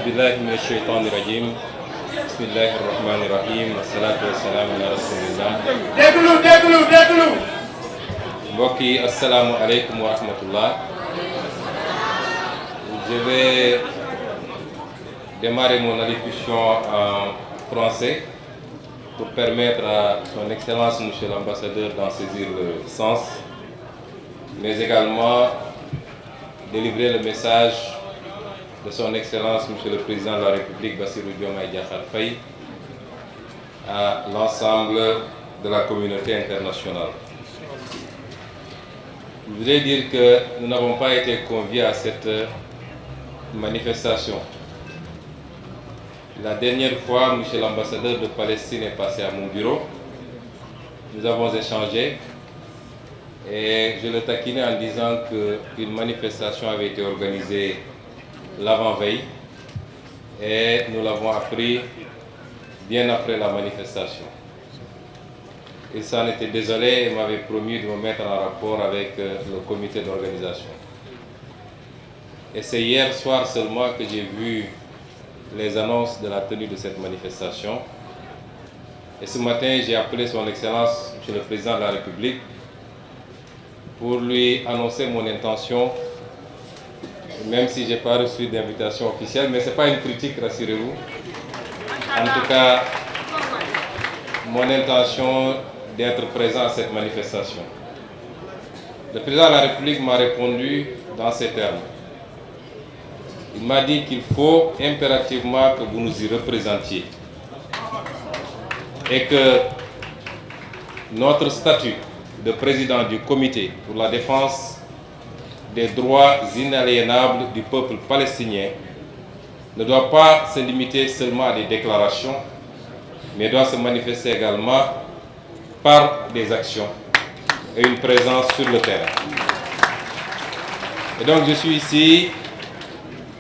billahi min ash-shaytani rajim. Bismillahir rahmanir rahim. Wassalatu wassalamu ala rasulillah. Déglu. Mbokk yi, assalamu alaikum wa rahmatullah. Je vais démarrer mon allocution en français pour permettre à son Excellence, Monsieur l'Ambassadeur, d'en saisir le sens, mais également délivrer le message de son Excellence, Monsieur le Président de la République, Bassirou Diomaye Diakhar Faye, à l'ensemble de la communauté internationale. Je voudrais dire que nous n'avons pas été conviés à cette manifestation. La dernière fois, Monsieur l'ambassadeur de Palestine est passé à mon bureau. Nous avons échangé et je le taquinais en disant qu'une manifestation avait été organisée l'avant-veille et nous l'avons appris bien après la manifestation. Il s'en était désolé et m'avait promis de me mettre en rapport avec le comité d'organisation. Et c'est hier soir seulement que j'ai vu les annonces de la tenue de cette manifestation. Et ce matin, j'ai appelé son Excellence, Monsieur le Président de la République, pour lui annoncer mon intention, même si je n'ai pas reçu d'invitation officielle, mais ce n'est pas une critique, rassurez-vous. En tout cas, mon intention d'être présent à cette manifestation. Le Président de la République m'a répondu dans ces termes. Il m'a dit qu'il faut impérativement que vous nous y représentiez et que notre statut de président du comité pour la défense des droits inaliénables du peuple palestinien ne doit pas se limiter seulement à des déclarations, mais doit se manifester également par des actions et une présence sur le terrain. Et donc je suis ici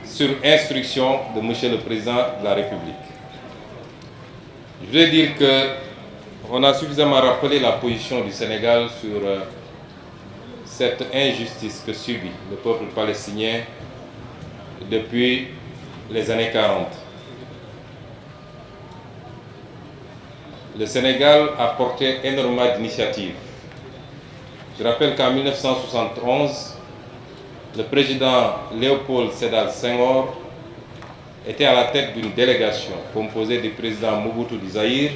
sur instruction de Monsieur le Président de la République. Je voulais dire qu'on a suffisamment rappelé la position du Sénégal sur cette injustice que subit le peuple palestinien depuis les années 40. Le Sénégal a porté énormément d'initiatives. Je rappelle qu'en 1971, le président Léopold Sédar Senghor était à la tête d'une délégation composée du président Mobutu du Zaïre,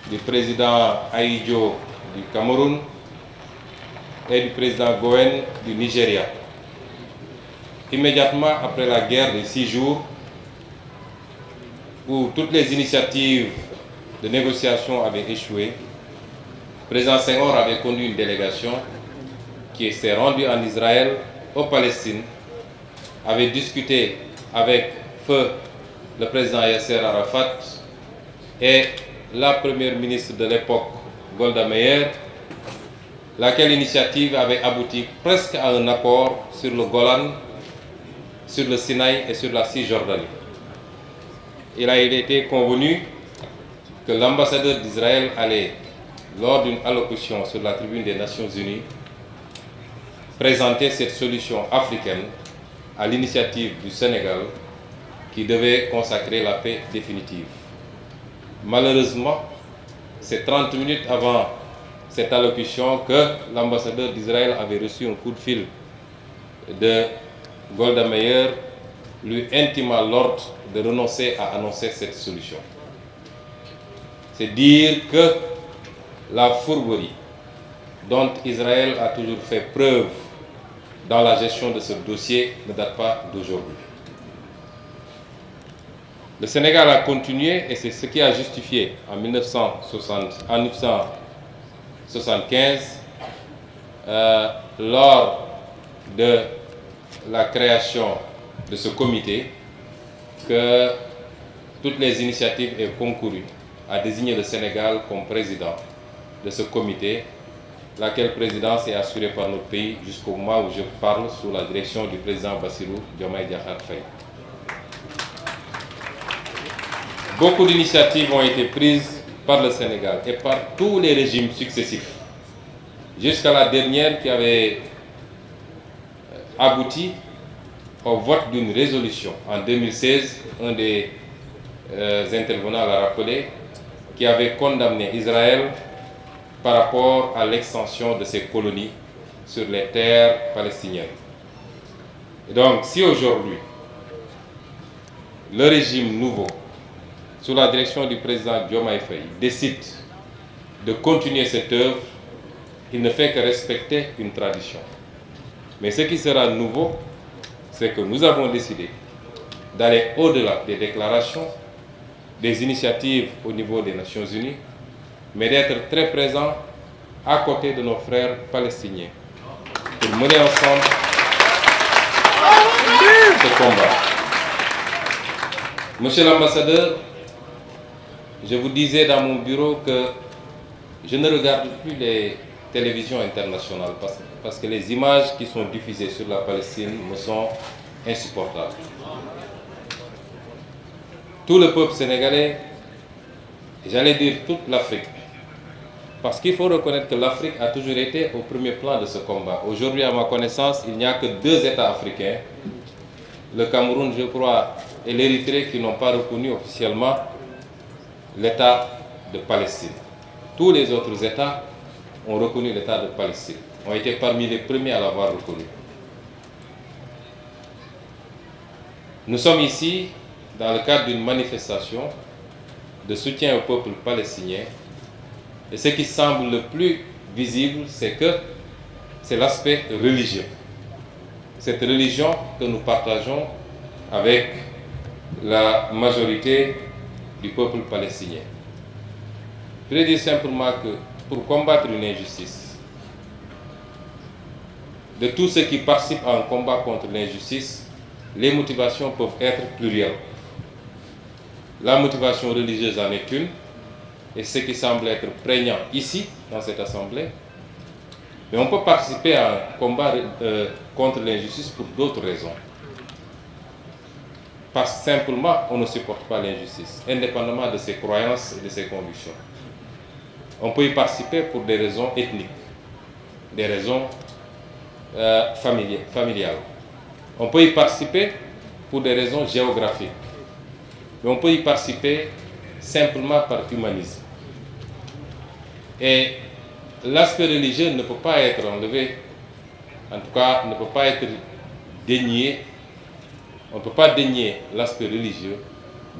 du président Ahidjo du Cameroun et du président Gowen du Nigeria. Immédiatement après la guerre des 6 jours, où toutes les initiatives de négociation avaient échoué, le président Senghor avait conduit une délégation qui s'est rendue en Israël, au Palestine, avait discuté avec feu le président Yasser Arafat et la première ministre de l'époque, Golda Meir, laquelle initiative avait abouti presque à un accord sur le Golan, sur le Sinaï et sur la Cisjordanie. Il a été convenu que l'ambassadeur d'Israël allait, lors d'une allocution sur la tribune des Nations Unies, présenter cette solution africaine à l'initiative du Sénégal qui devait consacrer la paix définitive. Malheureusement, c'est 30 minutes avant cette allocution que l'ambassadeur d'Israël avait reçu un coup de fil de Golda Meir, lui intimant l'ordre de renoncer à annoncer cette solution. C'est dire que la fourberie dont Israël a toujours fait preuve dans la gestion de ce dossier ne date pas d'aujourd'hui. Le Sénégal a continué et c'est ce qui a justifié en 1975, lors de la création de ce comité, que toutes les initiatives aient concouru à désigner le Sénégal comme président de ce comité, laquelle présidence est assurée par notre pays jusqu'au moment où je parle sous la direction du président Bassirou Diomaye Diakhar Faye. Beaucoup d'initiatives ont été prises par le Sénégal et par tous les régimes successifs, jusqu'à la dernière qui avait abouti au vote d'une résolution en 2016, un des intervenants l'a rappelé, qui avait condamné Israël par rapport à l'extension de ses colonies sur les terres palestiniennes. Et donc, si aujourd'hui, le régime nouveau, sous la direction du président Diomaye Faye, décide de continuer cette œuvre, il ne fait que respecter une tradition. Mais ce qui sera nouveau, c'est que nous avons décidé d'aller au-delà des déclarations, des initiatives au niveau des Nations Unies, mais d'être très présents à côté de nos frères palestiniens pour mener ensemble ce combat. Monsieur l'ambassadeur, je vous disais dans mon bureau que je ne regarde plus les télévisions internationales parce que les images qui sont diffusées sur la Palestine me sont insupportables. Tout le peuple sénégalais, j'allais dire toute l'Afrique, parce qu'il faut reconnaître que l'Afrique a toujours été au premier plan de ce combat. Aujourd'hui, à ma connaissance, il n'y a que 2 États africains, le Cameroun, je crois, et l'Érythrée, qui n'ont pas reconnu officiellement l'État de Palestine. Tous les autres États ont reconnu l'État de Palestine, ont été parmi les premiers à l'avoir reconnu. Nous sommes ici dans le cadre d'une manifestation de soutien au peuple palestinien. Et ce qui semble le plus visible, c'est l'aspect religieux. Cette religion que nous partageons avec la majorité du peuple palestinien. Je voudrais dire simplement que pour combattre une injustice, de tous ceux qui participent à un combat contre l'injustice, les motivations peuvent être plurielles. La motivation religieuse en est une, et ce qui semble être prégnant ici, dans cette assemblée. Mais on peut participer à un combat contre l'injustice pour d'autres raisons. Parce que simplement, on ne supporte pas l'injustice, indépendamment de ses croyances et de ses convictions. On peut y participer pour des raisons ethniques, des raisons familiales. On peut y participer pour des raisons géographiques. Mais on peut y participer simplement par humanisme. Et l'aspect religieux ne peut pas être enlevé, en tout cas ne peut pas être dénié. On ne peut pas dénier l'aspect religieux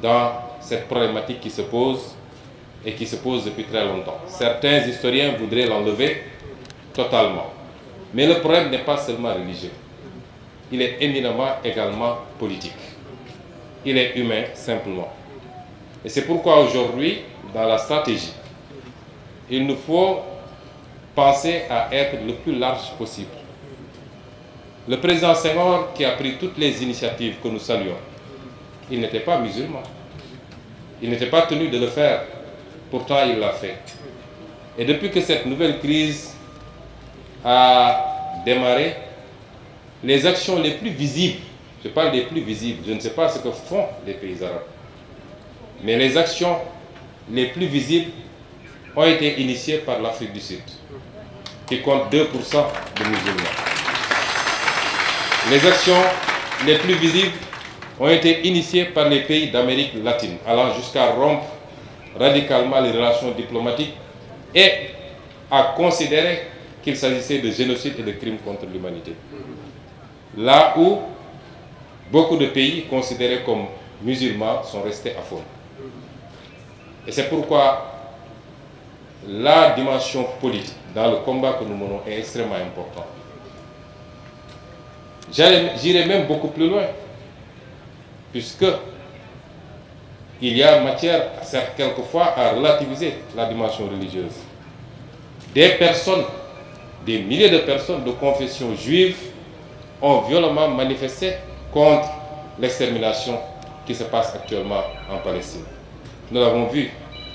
dans cette problématique qui se pose et qui se pose depuis très longtemps. Certains historiens voudraient l'enlever totalement. Mais le problème n'est pas seulement religieux. Il est éminemment également politique. Il est humain simplement. Et c'est pourquoi aujourd'hui, dans la stratégie, il nous faut penser à être le plus large possible. Le président Senghor, qui a pris toutes les initiatives que nous saluons, il n'était pas musulman. Il n'était pas tenu de le faire. Pourtant, il l'a fait. Et depuis que cette nouvelle crise a démarré, les actions les plus visibles, je parle des plus visibles, je ne sais pas ce que font les pays arabes, mais les actions les plus visibles ont été initiées par l'Afrique du Sud, qui compte 2% de musulmans. Les actions les plus visibles ont été initiées par les pays d'Amérique latine, allant jusqu'à rompre radicalement les relations diplomatiques et à considérer qu'il s'agissait de génocide et de crimes contre l'humanité. Là où beaucoup de pays considérés comme musulmans sont restés à fond. Et c'est pourquoi la dimension politique dans le combat que nous menons est extrêmement importante. J'irai même beaucoup plus loin, puisque il y a matière, certes, quelquefois, à relativiser la dimension religieuse. Des personnes, des milliers de personnes de confession juive ont violemment manifesté contre l'extermination qui se passe actuellement en Palestine. Nous l'avons vu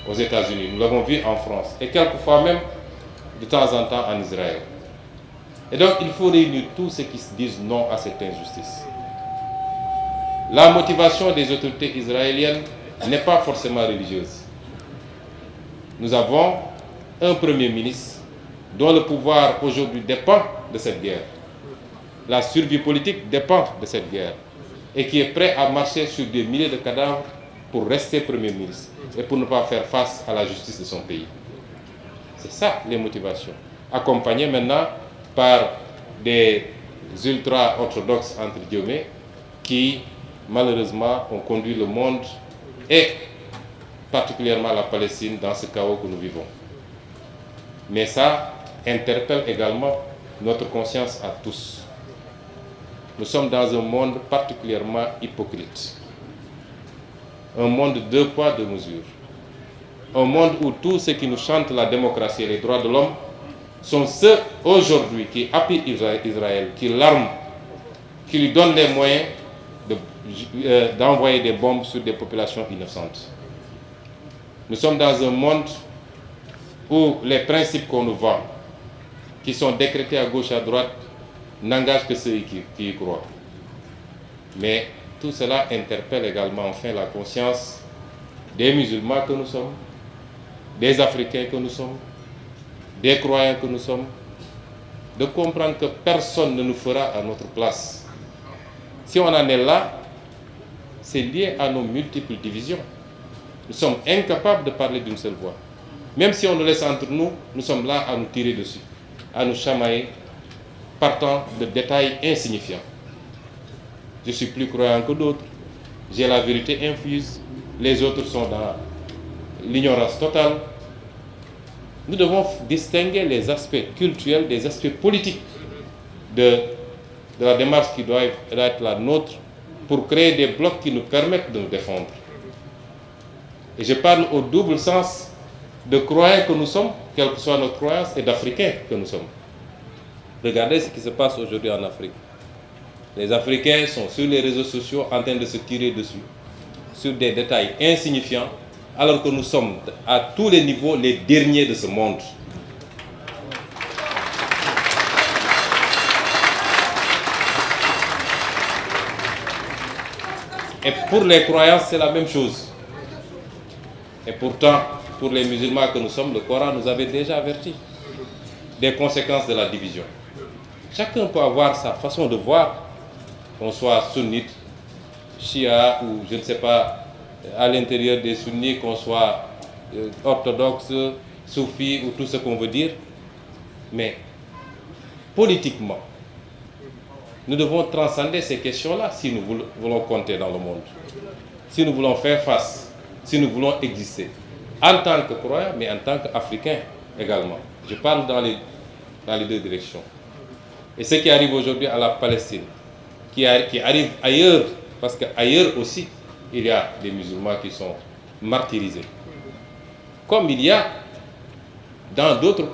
aux États-Unis, nous l'avons vu en France, et quelquefois même, de temps en temps, en Israël. Et donc, il faut réunir tous ceux qui se disent non à cette injustice. La motivation des autorités israéliennes n'est pas forcément religieuse. Nous avons un Premier ministre dont le pouvoir aujourd'hui dépend de cette guerre. la survie politique dépend de cette guerre et qui est prêt à marcher sur des milliers de cadavres pour rester Premier ministre et pour ne pas faire face à la justice de son pays. C'est ça les motivations. Accompagné maintenant par des ultra-orthodoxes, entre guillemets, qui malheureusement ont conduit le monde et particulièrement la Palestine dans ce chaos que nous vivons. Mais ça interpelle également notre conscience à tous. Nous sommes dans un monde particulièrement hypocrite. Un monde de deux poids, deux mesures. Un monde où tous ceux qui nous chantent la démocratie et les droits de l'homme sont ceux aujourd'hui qui appuient Israël, qui l'arment, qui lui donnent les moyens d'envoyer des bombes sur des populations innocentes. Nous sommes dans un monde où les principes qu'on nous vend, qui sont décrétés à gauche et à droite, n'engagent que ceux qui y croient. Mais tout cela interpelle également enfin la conscience des musulmans que nous sommes, des Africains que nous sommes, des croyants que nous sommes, de comprendre que personne ne nous fera à notre place. Si on en est là, c'est lié à nos multiples divisions. Nous sommes incapables de parler d'une seule voix. Même si on nous laisse entre nous, nous sommes là à nous tirer dessus, à nous chamailler, partant de détails insignifiants. Je suis plus croyant que d'autres, j'ai la vérité infuse, les autres sont dans l'ignorance totale. Nous devons distinguer les aspects culturels des aspects politiques de la démarche qui doit être la nôtre pour créer des blocs qui nous permettent de nous défendre. Et je parle au double sens de croyants que nous sommes, quelle que soit notre croyance, et d'Africains que nous sommes. Regardez ce qui se passe aujourd'hui en Afrique. Les Africains sont sur les réseaux sociaux en train de se tirer dessus, sur des détails insignifiants, alors que nous sommes à tous les niveaux les derniers de ce monde. Et pour les croyants, c'est la même chose. Et pourtant, pour les musulmans que nous sommes, le Coran nous avait déjà averti des conséquences de la division. Chacun peut avoir sa façon de voir, qu'on soit sunnite, chia ou je ne sais pas, à l'intérieur des sunnis, qu'on soit orthodoxe, soufi ou tout ce qu'on veut dire. Mais politiquement, nous devons transcender ces questions-là si nous voulons compter dans le monde, si nous voulons faire face, si nous voulons exister, en tant que croyants, mais en tant qu'Africains également. Je parle dans les deux directions. Et ce qui arrive aujourd'hui à la Palestine, qui arrive ailleurs, parce qu'ailleurs aussi, il y a des musulmans qui sont martyrisés. Comme il y a dans d'autres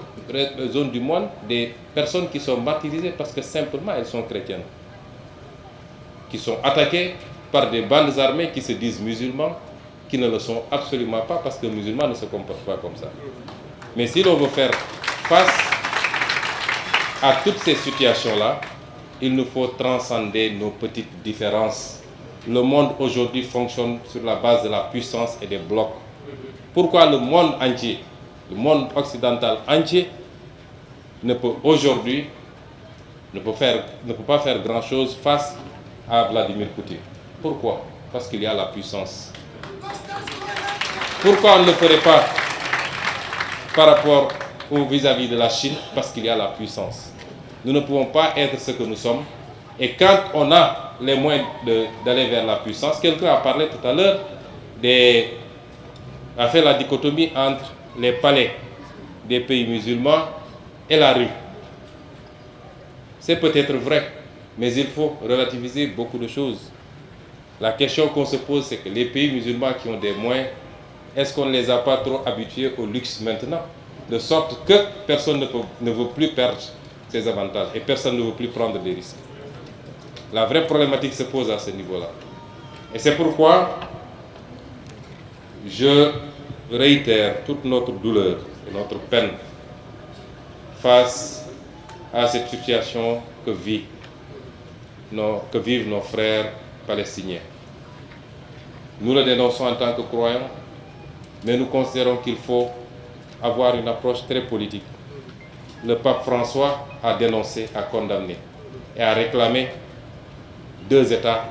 zones du monde des personnes qui sont martyrisées parce que simplement elles sont chrétiennes, qui sont attaquées par des bandes armées qui se disent musulmans, qui ne le sont absolument pas parce que les musulmans ne se comportent pas comme ça. Mais si l'on veut faire face à toutes ces situations-là, il nous faut transcender nos petites différences. Le monde aujourd'hui fonctionne sur la base de la puissance et des blocs. Pourquoi le monde entier, le monde occidental entier, ne peut aujourd'hui, ne peut pas faire grand-chose face à Vladimir Poutine? Pourquoi? Parce qu'il y a la puissance. Pourquoi on ne le ferait pas par rapport ou vis-à-vis de la Chine? Parce qu'il y a la puissance. Nous ne pouvons pas être ce que nous sommes. Et quand on a les moyens d'aller vers la puissance, quelqu'un a parlé tout à l'heure, a fait la dichotomie entre les palais des pays musulmans et la rue. C'est peut-être vrai, mais il faut relativiser beaucoup de choses. La question qu'on se pose, c'est que les pays musulmans qui ont des moyens, est-ce qu'on ne les a pas trop habitués au luxe maintenant? De sorte que personne ne veut plus perdre ses avantages et personne ne veut plus prendre des risques. La vraie problématique se pose à ce niveau-là. Et c'est pourquoi je réitère toute notre douleur et notre peine face à cette situation que vivent nos frères palestiniens. Nous le dénonçons en tant que croyants, mais nous considérons qu'il faut avoir une approche très politique. Le pape François a dénoncé, a condamné. et à réclamer 2 États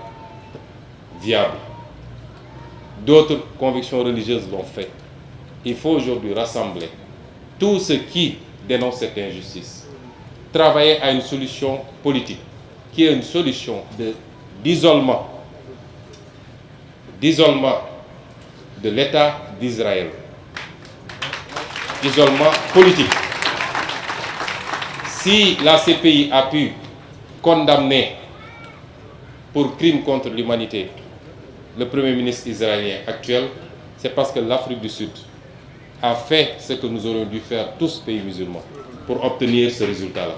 viables. D'autres convictions religieuses l'ont fait. Il faut aujourd'hui rassembler tous ceux qui dénoncent cette injustice, travailler à une solution politique, qui est une solution d'isolement de l'État d'Israël. Isolement politique. Si la CPI a pu condamner pour crime contre l'humanité le Premier ministre israélien actuel, c'est parce que l'Afrique du Sud a fait ce que nous aurions dû faire tous pays musulmans pour obtenir ce résultat-là.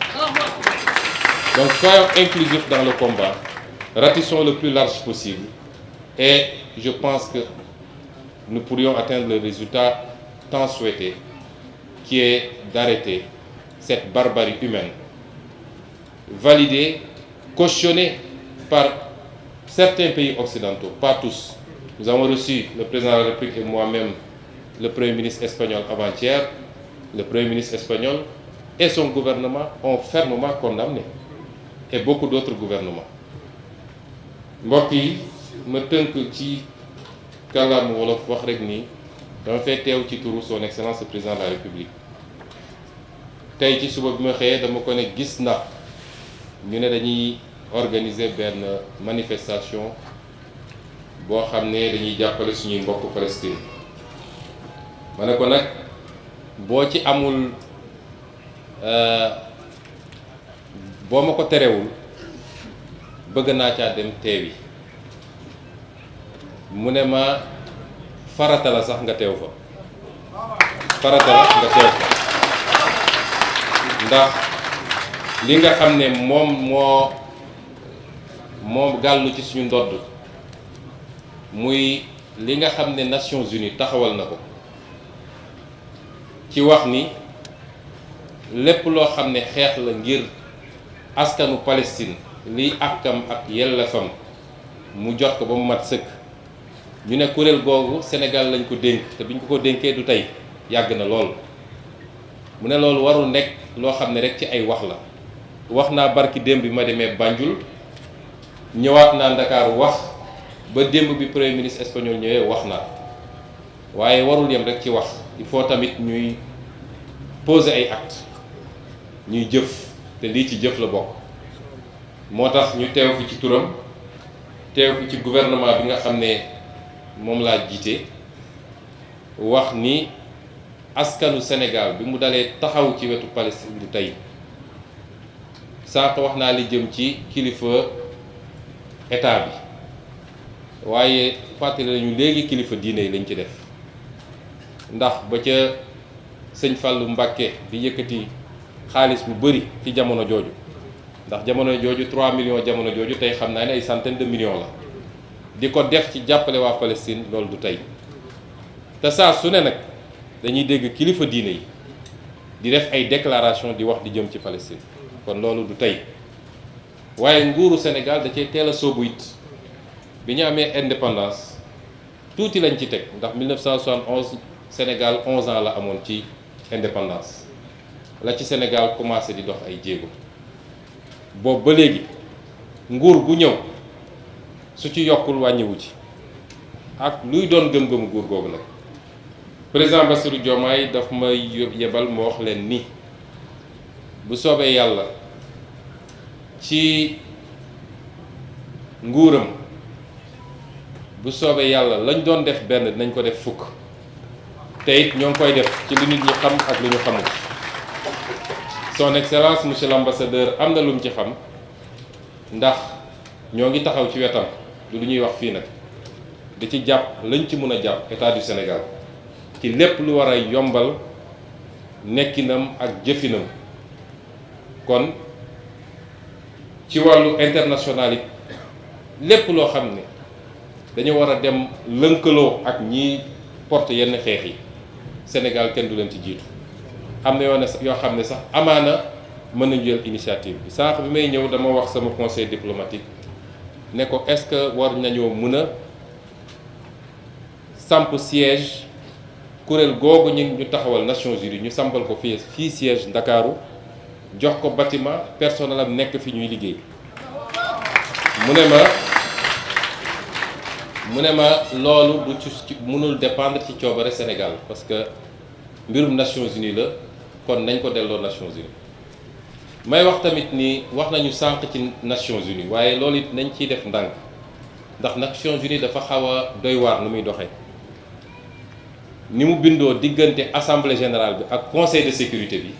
Donc soyons inclusifs dans le combat, ratissons le plus large possible et je pense que nous pourrions atteindre le résultat tant souhaité, qui est d'arrêter cette barbarie humaine, validée, cautionnée par certains pays occidentaux, pas tous. Nous avons reçu, le président de la République et moi-même, le Premier ministre espagnol avant-hier. Le Premier ministre espagnol et son gouvernement ont fermement condamné, et beaucoup d'autres gouvernements. mbokk yi ma tënk ci kàllaama wolof wax rek ni dama fay teew ci turu son excellence le président de la République. tey ci suba bi ma xëyee dama ko ne gis na ñu ne dañuy organiser benn manifestation boo xam ne dañuy jàppale suñuy mbokk Palestine. ma ne ko nag boo ci amul boo ma ko terewul bëgg naa caa dem teewi. mu ne ma farata la sax nga teew fa, farata la nga teew fa ndax li nga xam ne moo gàllu ci suñu ndodd muy li nga xam ne Nations Unies taxawal na ko ci wax ni lépp loo xam ne xeex la ngir askanu Palestine liy àkkam ak yellefam mu jot ko ba mu mat sëkk. ñu ne kuréel googu Sénégal lañ ko dénk te biñ ko dénkee du tey yàgg na lool. mu ne loolu warul nekk loo xam ne rek ci ay wax la. wax naa barki démb bi ma demee Banjul ñëwaat naa Ndakaaru wax ba démb bi premier ministre espagnol ñëwee wax naa waaye warul yem rek ci wax il faut tamit ñuy poser ay actes ñuy jëf te lii ci jëf la bokk. moo tax ñu teew fi ci turam teew fi ci gouvernement bi nga xam ne moom laa jiite wax ni askanu Sénégal bi mu dalee taxaw ci wetu Palestine du tey sànq wax naa li jëm ci kilifa état bi waaye fàttali nañu léegi kilifa diine yi lañ ci def ndax ba ca sëñ Fallou Mbacké di yëkkati xaalis bu bëri ci jamono jooju ndax jamono jooju 3 millions jamono jooju tey xam naa ne ay centaine de millions la di ko def ci jàppale waa Palestine loolu du tey te saa su ne nag dañuy dégg kilifa diine yi di def ay déclaration di wax di jëm ci Palestine kon loolu du tey waaye nguuru Sénégal da cay teel a soobu it bi ñu amee indépendance tuuti lañ ci teg ndax 1971 Sénégal 11 ans la amoon ci indépendance la ci Sénégal commencé di dox ay jéego boobu ba léegi nguur gu ñëw su ci yokkul wàññiwu ci ak luy doon gëm-gëmu nguur googu nag président Bassirou Diomaye daf ma yebal ma wax leen ni bu soobee yàlla ci nguuram bu soobee yàlla lañ doon def benn dinañ ko def fukk te it ñoo ngi koy def ci li nit ñi xam ak li ñu xamul. son excellence monsieur l'ambassadeur am na lu mu ci xam ndax ñoo ngi taxaw ci wetam du lu ñuy wax fii nag di ci jàpp lañ ci mën a jàpp état du Sénégal ci lépp lu war a yombal nekkinam ak jëfinam. kon ci wàllu international it lépp loo xam ne dañu war a dem lënkaloo ak ñiy porte yenn xeex yi Sénégal kenn du leen ci jiitu. am na yoo xam ne sax amaana mën nañu jël initiative bi sànq bi may ñëw dama wax sama conseil diplomatique ne ko est-ce que war nañoo mën a samp siège kuréel googu ñu taxawal Nations Unies ñu sampal ko fii siège Ndakaaru jox ko bâtiment personnel am nekk fi ñuy liggéey mu ne ma loolu du ci mënul dépendre ci coobare Sénégal parce que mbirum Nations Unies la kon nañ ko delloo Nations Unies may wax tamit ni wax nañu sànq ci Nations Unies waaye loolu it nañ ciy def ndànk ndax Nations Unies dafa xaw a doy waar nu muy doxee ni mu bindoo diggante assemblée générale bi ak conseil de sécurité bi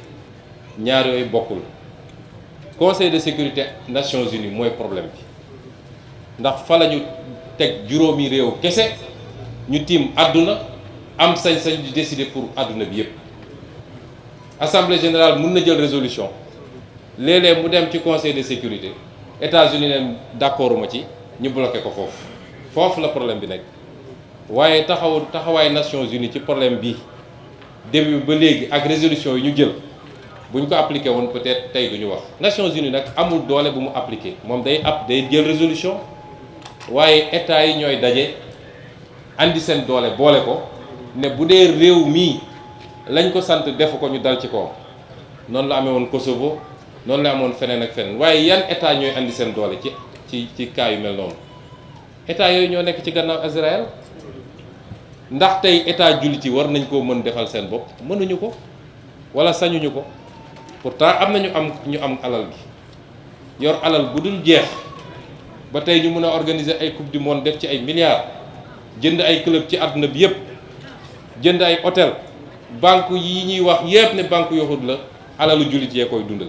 ñaar yooyu bokkul conseil de sécurité Nations Unies mooy problème bi ndax fa la ñu teg juróomi réew kese ñu tiim àdduna am sañ-sañ di décider pour àdduna bi yépp assemblée générale mun na jël résolution léeg-léeg mu dem ci conseil de sécurité États-Unis ne d'accorduma ci ñu bloqué ko foofu la problème bi nekk waaye taxawaay Nations Unies ci problème bi début ba léegi ak résolution yi ñu jël bu ñu ko appliqué woon peut-être tey du ñu wax Nations Unies nag amul doole bu mu appliqué moom day jël résolution waaye état yi ñooy daje andi seen doole boole ko ne bu dee réew mii lañ ko sant defu ko ñu dal ci kawam noonu la amee woon Kosovo noonu la amoon feneen ak feneen waaye yan état ñooy andi seen doole ci cas yu mel noonu état yooyu ñoo nekk ci gannaaw Israël ndax tey état jullit yi war nañ koo mën defal seen bopp mënuñu ko wala sañuñu ko pourtant am na ñu am alal gi yor alal bu dul jeex ba tey ñu mën a organiser ay coupe du monde def ci ay milliards jënd ay club ci àdduna bi yépp jënd ay hôtel banque yi ñuy wax yépp ne banque yahud la alalu jullit yee koy dundal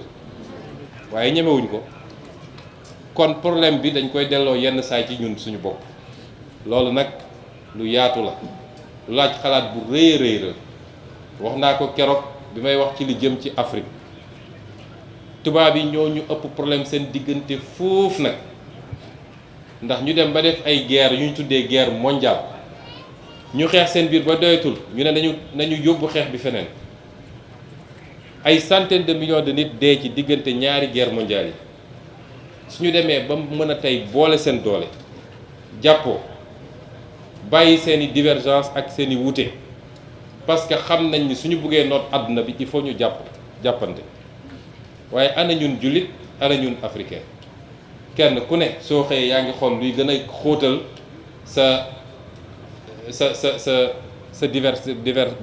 waaye ñemewuñ ko kon problème bi dañ koy delloo yenn saay ci ñun suñu bopp loolu nag lu yaatu la lu laaj xalaat bu rëy rëy la wax naa ko keroog bi may wax ci li jëm ci Afrique tubaab yi ñoo ñu ëpp problème seen diggante foofu nag ndax ñu dem ba def ay guerre yu ñu tuddee guerre mondiale ñu xeex seen biir ba doyatul ñu ne nañu yóbbu xeex bi feneen ay centaines de millions de nit dee ci diggante ñaari guerre mondiale yi suñu demee ba mën a tey boole seen doole jàppoo bàyyi seeni divergence ak seeni wuute parce que xam nañ ni suñu buggee noot àdduna bi il faut ñu jàppante waaye ana ñun jullit ana ñun africain kenn ku ne soo xëyee yaa ngi xool luy gën a xóotal sa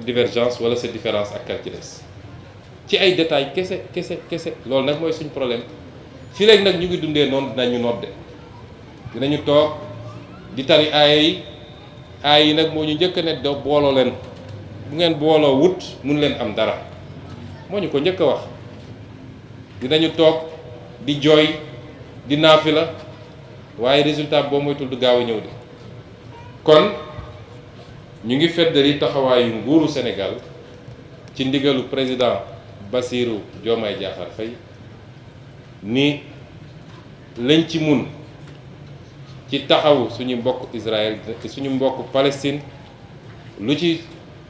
divergence wala sa différence ak kal ci des ci ay détails kese loolu nag mooy suñu problème fii léegi nag ñu ngi dundee noonu dinañu nodde dinañu toog di tari aaya yi nag moo ñu njëkk ne do booloo leen bu ngeen booloo wut mun leen am dara moo ñu ko njëkk a wax dinañu toog di jooy di naafila waaye résultat boo moytul du gaaw a ñëw de kon ñu ngi feddali taxawaayu nguuru Sénégal ci ndigalu président Bassirou Diomaye Diakhar Faye ni lañ ci mun ci taxawu suñu mbokk Israël suñu mbokk Palestine lu ci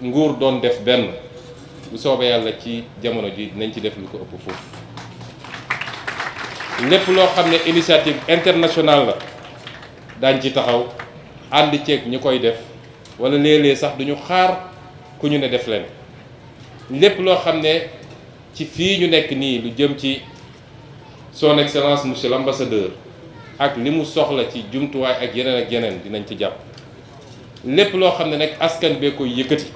nguur doon def benn bu soobee yàlla ci jamono ji dinañ ci def lu ko ëpp foofu lépp loo xam ne initiative internationale la daañ ci taxaw ànd ceeg ñu koy def wala léeg-léeg sax duñu xaar ku ñu ne def leen lépp loo xam ne ci fii ñu nekk nii lu jëm ci son excellence monsieur l'ambassadeur ak li mu soxla ci jumtuwaay ak yeneen dinañ ci jàpp lépp loo xam ne nag askan bee koy yëkkati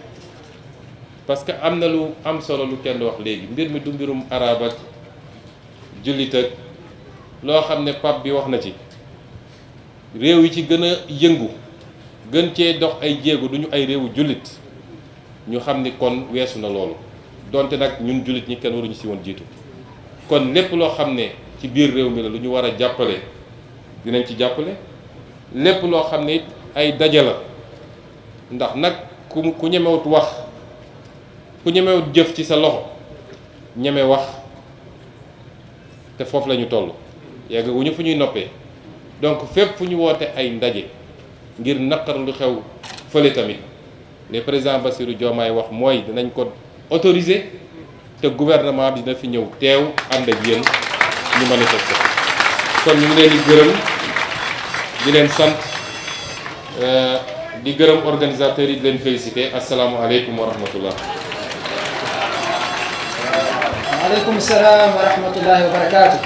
parce que am na lu am solo lu kenn wax léegi mbir mi du mbirum arab ak jullit ak loo xam ne pap bi wax na ci réew yi ci gën a yëngu gën cee dox ay jéego duñu ay réewu jullit ñu xam ni kon weesu na loolu donte nag ñun jullit ñi kenn waruñu si woon jiitu kon lépp loo xam ne ci biir réew mi la lu ñu war a jàppale dinañ ci jàppale lépp loo xam ne it ay daje la ndax nag ku ñemewut wax ku ñemewut jëf ci sa loxo ñeme wax te foofu la ñu toll yeggaguñu fu ñuy noppee donc fépp fu ñu woote ay ndaje ngir naqar lu xew fële tamit le président Bassirou Diomaye wax mooy dinañ ko autoriser te gouvernement bi dina fi ñëw teew ànd ak yéen ñu manifester kon ñu ngi leen di gërëm di leen sant di gërëm organisateurs yi di leen féliciter asalaamualeykum wa rahmatullah. waaleykum salaam wa rahmatullahi wa barakaatu.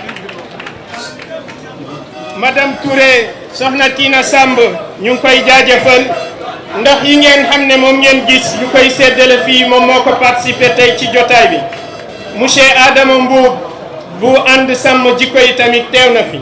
madame Touré soxna Tina Samb ñu ngi koy jaajëfal ndax yi ngeen xam ne moom ngeen gis ñu koy séddale fii moom moo ko participé tey ci jotaay bi monsieur Adama Mbuub bu ànd sàmm jikko yi tamit teew na fi